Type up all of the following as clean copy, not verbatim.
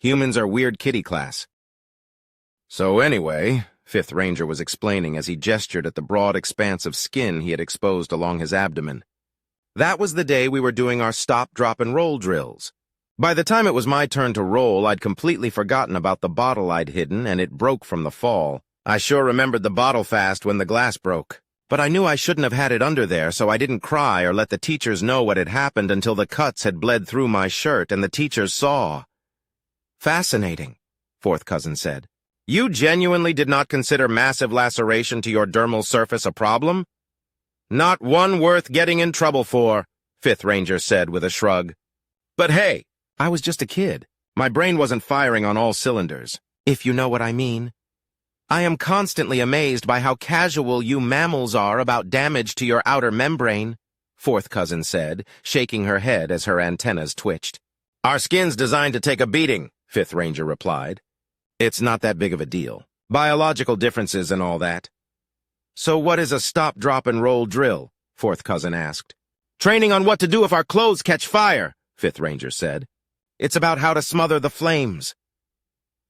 Humans are weird kitty class. So anyway, Fifth Ranger was explaining as he gestured at the broad expanse of skin he had exposed along his abdomen. That was the day we were doing our stop, drop, and roll drills. By the time it was my turn to roll, I'd completely forgotten about the bottle I'd hidden, and it broke from the fall. I sure remembered the bottle fast when the glass broke. But I knew I shouldn't have had it under there, so I didn't cry or let the teachers know what had happened until the cuts had bled through my shirt and the teachers saw. Fascinating, Fourth Cousin said. You genuinely did not consider massive laceration to your dermal surface a problem? Not one worth getting in trouble for, Fifth Ranger said with a shrug. But hey, I was just a kid. My brain wasn't firing on all cylinders, if you know what I mean. I am constantly amazed by how casual you mammals are about damage to your outer membrane, Fourth Cousin said, shaking her head as her antennas twitched. Our skin's designed to take a beating, Fifth Ranger replied. It's not that big of a deal. Biological differences and all that. So what is a stop, drop, and roll drill? Fourth Cousin asked. Training on what to do if our clothes catch fire, Fifth Ranger said. It's about how to smother the flames.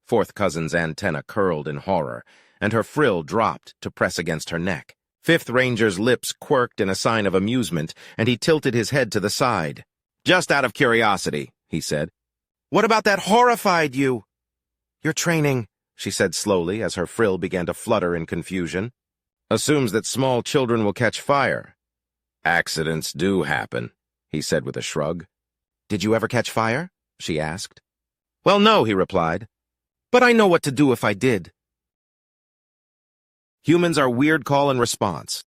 Fourth Cousin's antenna curled in horror, and her frill dropped to press against her neck. Fifth Ranger's lips quirked in a sign of amusement, and he tilted his head to the side. Just out of curiosity, he said. What about that horrified you? Your training, she said slowly as her frill began to flutter in confusion, assumes that small children will catch fire. Accidents do happen, he said with a shrug. Did you ever catch fire? She asked. Well, no, he replied. But I know what to do if I did. Humans are weird call and response.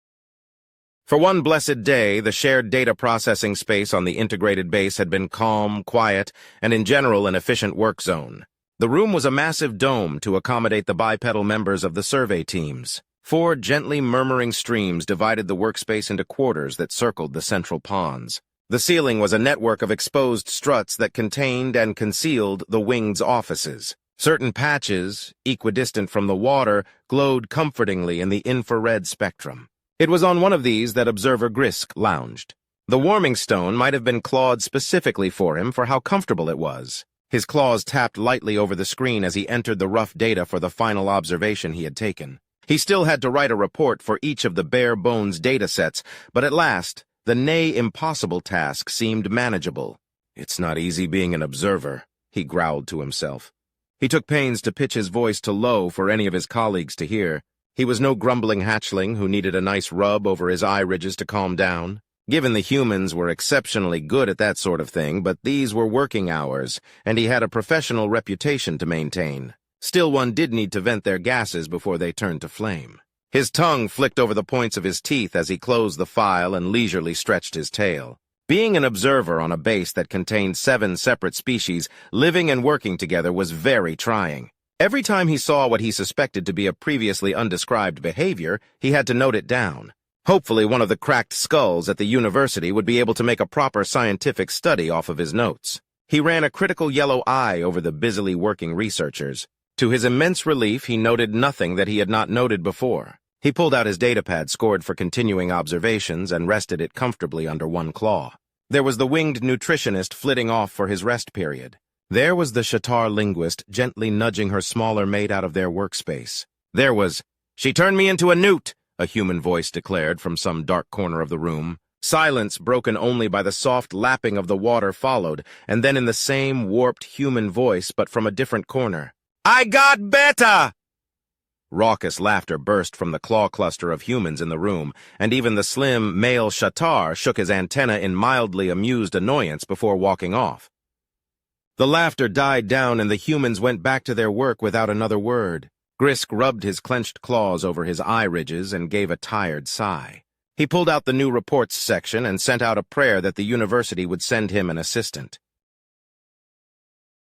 For one blessed day, the shared data processing space on the integrated base had been calm, quiet, and in general an efficient work zone. The room was a massive dome to accommodate the bipedal members of the survey teams. 4 gently murmuring streams divided the workspace into quarters that circled the central ponds. The ceiling was a network of exposed struts that contained and concealed the wing's offices. Certain patches, equidistant from the water, glowed comfortingly in the infrared spectrum. It was on one of these that Observer Grisk lounged. The warming stone might have been clawed specifically for him for how comfortable it was. His claws tapped lightly over the screen as he entered the rough data for the final observation he had taken. He still had to write a report for each of the bare-bones datasets, but at last, the nay-impossible task seemed manageable. It's not easy being an observer, he growled to himself. He took pains to pitch his voice to low for any of his colleagues to hear. He was no grumbling hatchling who needed a nice rub over his eye ridges to calm down. Given the humans were exceptionally good at that sort of thing, but these were working hours, and he had a professional reputation to maintain. Still, one did need to vent their gases before they turned to flame. His tongue flicked over the points of his teeth as he closed the file and leisurely stretched his tail. Being an observer on a base that contained 7 separate species, living and working together was very trying. Every time he saw what he suspected to be a previously undescribed behavior, he had to note it down. Hopefully one of the cracked skulls at the university would be able to make a proper scientific study off of his notes. He ran a critical yellow eye over the busily working researchers. To his immense relief, he noted nothing that he had not noted before. He pulled out his datapad scored for continuing observations and rested it comfortably under one claw. There was the winged nutritionist flitting off for his rest period. There was the Shatar linguist gently nudging her smaller mate out of their workspace. There was, "She turned me into a newt," a human voice declared from some dark corner of the room. Silence, broken only by the soft lapping of the water, followed, and then in the same warped human voice, but from a different corner. "I got better!" Raucous laughter burst from the claw cluster of humans in the room, and even the slim male Shatar shook his antenna in mildly amused annoyance before walking off. The laughter died down and the humans went back to their work without another word. Grisk rubbed his clenched claws over his eye ridges and gave a tired sigh. He pulled out the new reports section and sent out a prayer that the university would send him an assistant.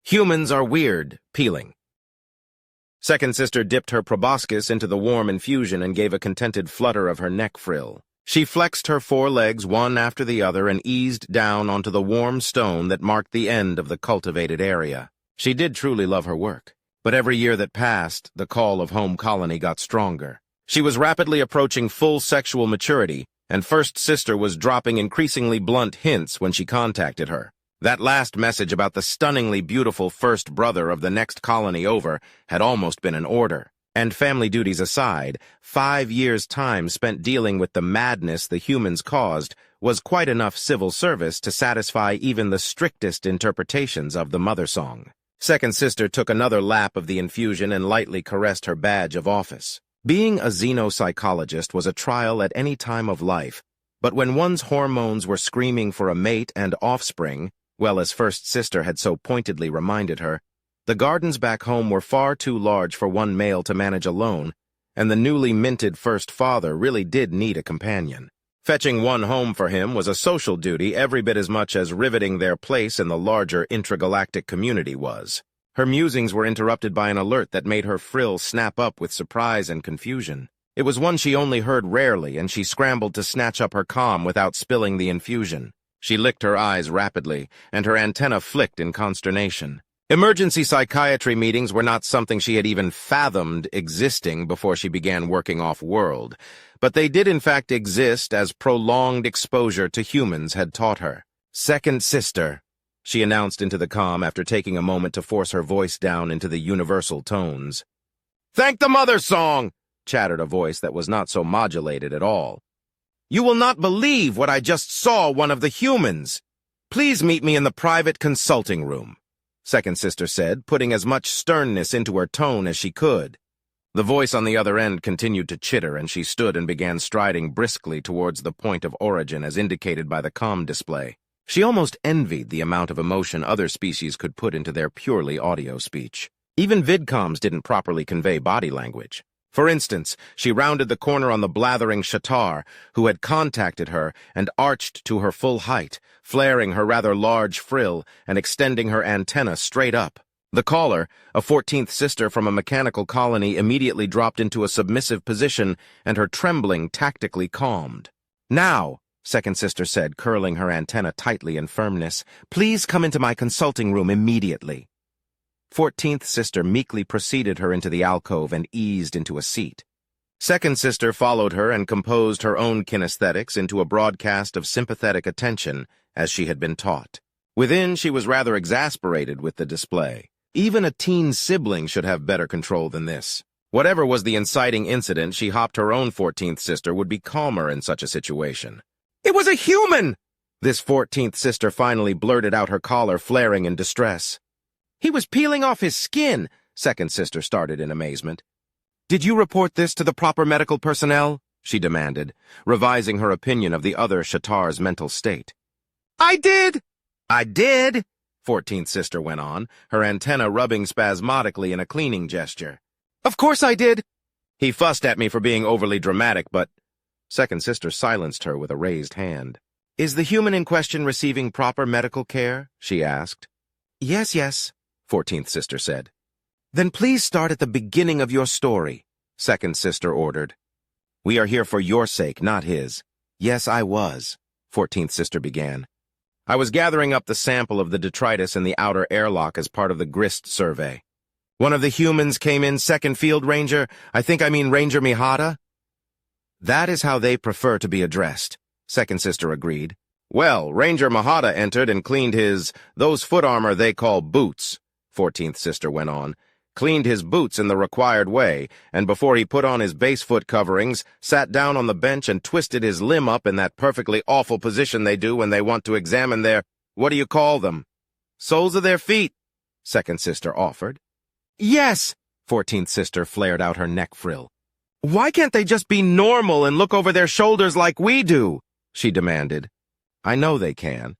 Humans are weird, peeling. Second Sister dipped her proboscis into the warm infusion and gave a contented flutter of her neck frill. She flexed her 4 legs one after the other and eased down onto the warm stone that marked the end of the cultivated area. She did truly love her work, but every year that passed, the call of home colony got stronger. She was rapidly approaching full sexual maturity, and First Sister was dropping increasingly blunt hints when she contacted her. That last message about the stunningly beautiful first brother of the next colony over had almost been an order. And family duties aside, 5 years' time spent dealing with the madness the humans caused was quite enough civil service to satisfy even the strictest interpretations of the mother song. Second sister took another lap of the infusion and lightly caressed her badge of office. Being a xenopsychologist was a trial at any time of life, but when one's hormones were screaming for a mate and offspring, well, as first sister had so pointedly reminded her, the gardens back home were far too large for one male to manage alone, and the newly minted first father really did need a companion. Fetching one home for him was a social duty every bit as much as riveting their place in the larger intragalactic community was. Her musings were interrupted by an alert that made her frill snap up with surprise and confusion. It was one she only heard rarely, and she scrambled to snatch up her calm without spilling the infusion. She licked her eyes rapidly, and her antenna flicked in consternation. Emergency psychiatry meetings were not something she had even fathomed existing before she began working off-world, but they did in fact exist as prolonged exposure to humans had taught her. "Second sister," she announced into the comm after taking a moment to force her voice down into the universal tones. "Thank the mother song," chattered a voice that was not so modulated at all. "You will not believe what I just saw one of the humans. Please meet me in the private consulting room," second sister said, putting as much sternness into her tone as she could. The voice on the other end continued to chitter, and she stood and began striding briskly towards the point of origin as indicated by the comm display. She almost envied the amount of emotion other species could put into their purely audio speech. Even vidcoms didn't properly convey body language. For instance, she rounded the corner on the blathering Shatar, who had contacted her, and arched to her full height, flaring her rather large frill and extending her antenna straight up. The caller, a 14th sister from a mechanical colony, immediately dropped into a submissive position, and her trembling tactically calmed. "Now," second sister said, curling her antenna tightly in firmness, "please come into my consulting room immediately." 14th sister meekly preceded her into the alcove and eased into a seat. Second sister followed her and composed her own kinesthetics into a broadcast of sympathetic attention, as she had been taught. Within, she was rather exasperated with the display. Even a teen sibling should have better control than this. Whatever was the inciting incident, she hoped her own 14th sister would be calmer in such a situation. "It was a human!" This 14th sister finally blurted out, her collar flaring in distress. "He was peeling off his skin," second sister started in amazement. "Did you report this to the proper medical personnel?" she demanded, revising her opinion of the other Shatar's mental state. "I did!" "I did!" 14th sister went on, her antenna rubbing spasmodically in a cleaning gesture. "Of course I did!" "He fussed at me for being overly dramatic, but—" second sister silenced her with a raised hand. "Is the human in question receiving proper medical care?" she asked. Yes, 14th sister said. "Then please start at the beginning of your story," second sister ordered. "We are here for your sake, not his." "Yes, I was," 14th sister began. "I was gathering up the sample of the detritus in the outer airlock as part of the grist survey. One of the humans came in second field ranger, I mean Ranger Mihata." "That is how they prefer to be addressed," second sister agreed. "Well, Ranger Mihata entered and cleaned those foot armor they call boots," 14th sister went on. "Cleaned his boots in the required way, and before he put on his base foot coverings, sat down on the bench and twisted his limb up in that perfectly awful position they do when they want to examine their, what do you call them? Soles of their feet," second sister offered. "Yes," 14th sister flared out her neck frill. "Why can't they just be normal and look over their shoulders like we do?" she demanded. "I know they can.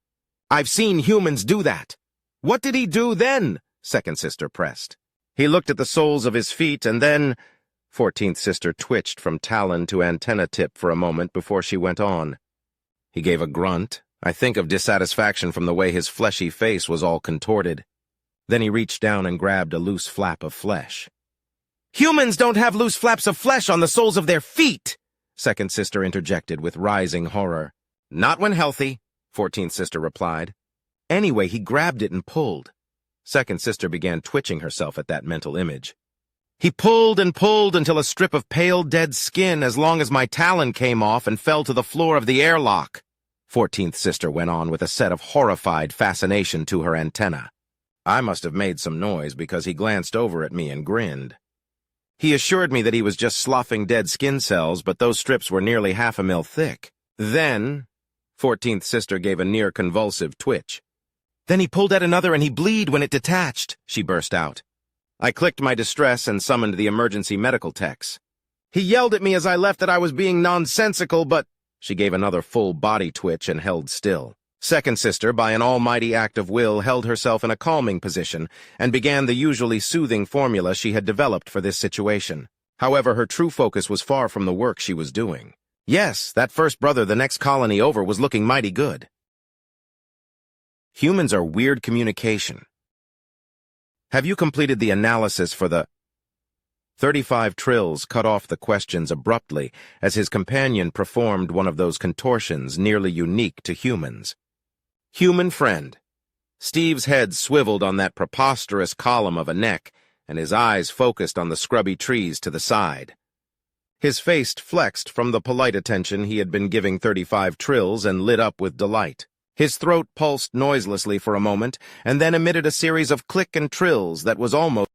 I've seen humans do that." "What did he do then?" second sister pressed. "He looked at the soles of his feet and then—" 14th sister twitched from talon to antenna tip for a moment before she went on. He gave a grunt, I think of dissatisfaction from the way his fleshy face was all contorted. Then he reached down and grabbed a loose flap of flesh. "Humans don't have loose flaps of flesh on the soles of their feet," second sister interjected with rising horror. "Not when healthy," 14th sister replied. Anyway, he grabbed it and pulled. Second sister began twitching herself at that mental image. "He pulled and pulled until a strip of pale dead skin as long as my talon came off and fell to the floor of the airlock." 14th sister went on with a set of horrified fascination to her antenna. I must have made some noise because he glanced over at me and grinned. He assured me that he was just sloughing dead skin cells, but those strips were nearly 1/2 mil thick. Then, 14th sister gave a near-convulsive twitch. Then he pulled at another and he bleed when it detached, she burst out. I clicked my distress and summoned the emergency medical techs. He yelled at me as I left that I was being nonsensical, but... She gave another full body twitch and held still. Second sister, by an almighty act of will, held herself in a calming position and began the usually soothing formula she had developed for this situation. However, her true focus was far from the work she was doing. Yes, that first brother the next colony over was looking mighty good. Humans are weird communication. Have you completed the analysis for the... 35 Trills cut off the questions abruptly as his companion performed one of those contortions nearly unique to humans. Human friend. Steve's head swiveled on that preposterous column of a neck, and his eyes focused on the scrubby trees to the side. His face flexed from the polite attention he had been giving 35 Trills and lit up with delight. His throat pulsed noiselessly for a moment, and then emitted a series of click and trills that was almost...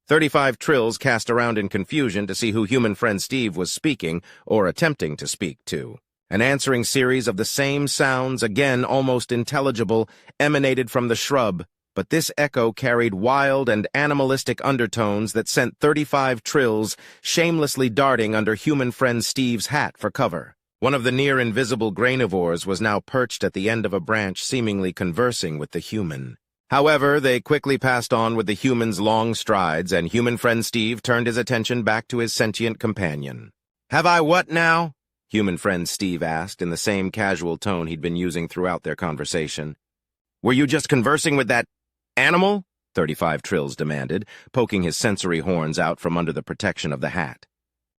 35 Trills cast around in confusion to see who human friend Steve was speaking or attempting to speak to. An answering series of the same sounds, again almost intelligible, emanated from the shrub, but this echo carried wild and animalistic undertones that sent 35 Trills shamelessly darting under human friend Steve's hat for cover. One of the near-invisible granivores was now perched at the end of a branch, seemingly conversing with the human. However, they quickly passed on with the human's long strides, and human friend Steve turned his attention back to his sentient companion. "Have I what now?" human friend Steve asked in the same casual tone he'd been using throughout their conversation. "Were you just conversing with that animal?" 35 Trills demanded, poking his sensory horns out from under the protection of the hat.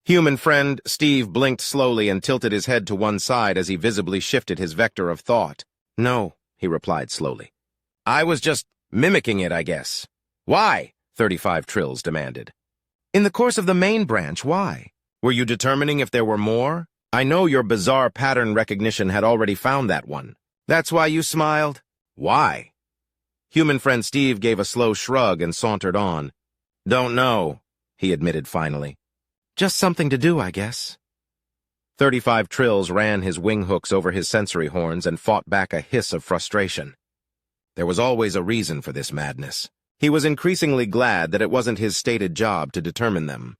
Human friend Steve blinked slowly and tilted his head to one side as he visibly shifted his vector of thought. "No," he replied slowly. "I was just mimicking it, I guess." "Why?" 35 Trills demanded. "In the course of the main branch, why? Were you determining if there were more? I know your bizarre pattern recognition had already found that one. That's why you smiled?" "Why?" Human friend Steve gave a slow shrug and sauntered on. "Don't know," he admitted finally. "Just something to do, I guess." 35 Trills ran his wing hooks over his sensory horns and fought back a hiss of frustration. There was always a reason for this madness. He was increasingly glad that it wasn't his stated job to determine them.